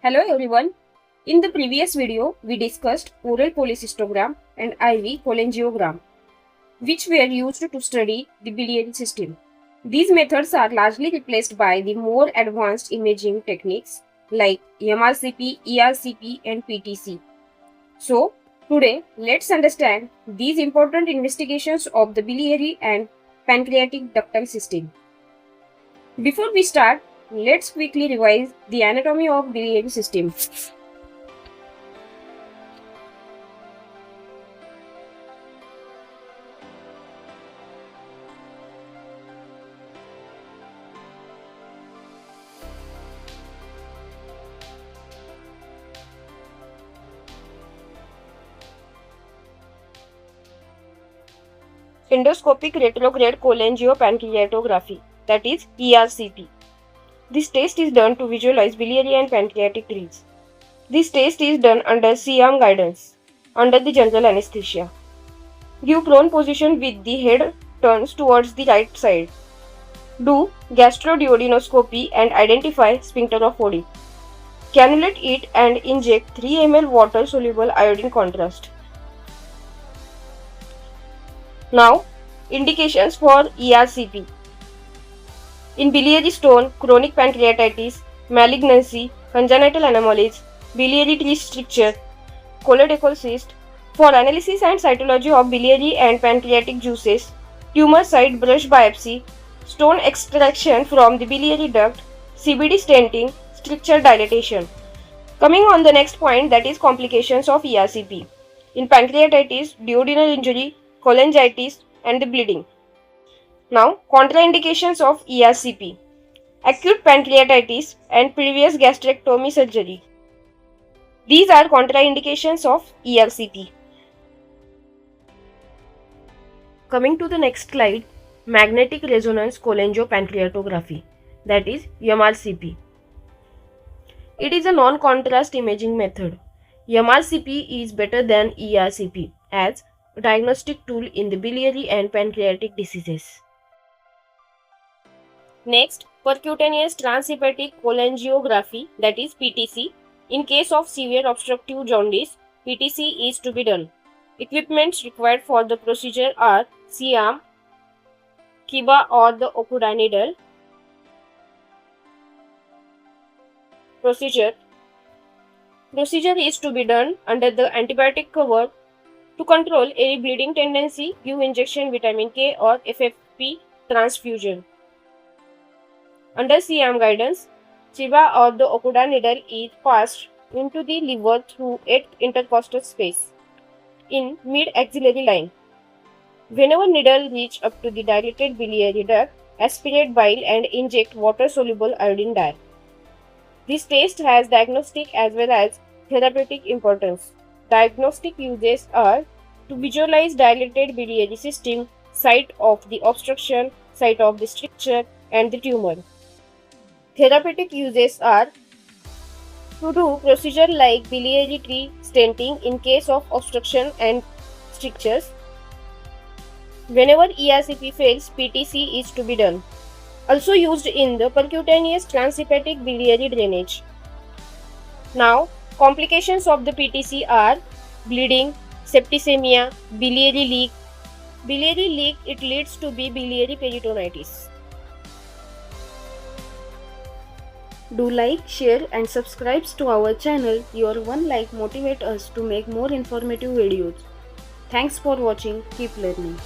Hello everyone. In the previous video, we discussed oral cholecystogram and IV cholangiogram, which were used to study the biliary system. These methods are largely replaced by the more advanced imaging techniques like MRCP, ERCP, and PTC. So, today, let's understand these important investigations of the biliary and pancreatic ductal system. Before we start, let's quickly revise the anatomy of biliary system. Endoscopic retrograde cholangiopancreatography, that is ERCP. This test is done to visualize biliary and pancreatic trees. This test is done under C-arm guidance, under the general anesthesia. Give prone position with the head turns towards the right side. Do gastroduodenoscopy and identify sphincter of Foley. Cannulate it and inject 3 ml water-soluble iodine contrast. Now, indications for ERCP. In biliary stone, chronic pancreatitis, malignancy, congenital anomalies, biliary tree stricture, colorectal cyst. For analysis and cytology of biliary and pancreatic juices, tumor site brush biopsy, stone extraction from the biliary duct, CBD stenting, stricture dilatation. Coming on the next point, that is complications of ERCP. In pancreatitis, duodenal injury, cholangitis, and the bleeding. Now, contraindications of ERCP. Acute pancreatitis and previous gastrectomy surgery. These are contraindications of ERCP. Coming to the next slide, magnetic resonance cholangiopancreatography, that is MRCP. It is a non-contrast imaging method. MRCP is better than ERCP as a diagnostic tool in the biliary and pancreatic diseases. Next, percutaneous transhepatic cholangiography, that is PTC. In case of severe obstructive jaundice, PTC is to be done. Equipments required for the procedure are C-arm, Kiba or the Okuda needle. Procedure is to be done under the antibiotic cover. To control any bleeding tendency, give injection vitamin K or FFP transfusion. Under C-arm guidance, Chiba or the Okuda needle is passed into the liver through 8th intercostal space in mid-axillary line. Whenever needle reach up to the dilated biliary duct, aspirate bile and inject water-soluble iodine dye. This test has diagnostic as well as therapeutic importance. Diagnostic uses are to visualize dilated biliary system, site of the obstruction, site of the stricture, and the tumor. Therapeutic uses are to do procedure like biliary tree stenting in case of obstruction and strictures. Whenever ERCP fails, PTC is to be done. Also used in the percutaneous transhepatic biliary drainage. Now, complications of the PTC are bleeding, septicemia, biliary leak. Biliary leak, it leads to biliary peritonitis. Do like, share and subscribe to our channel. Your one like motivates us to make more informative videos. Thanks for watching. Keep learning.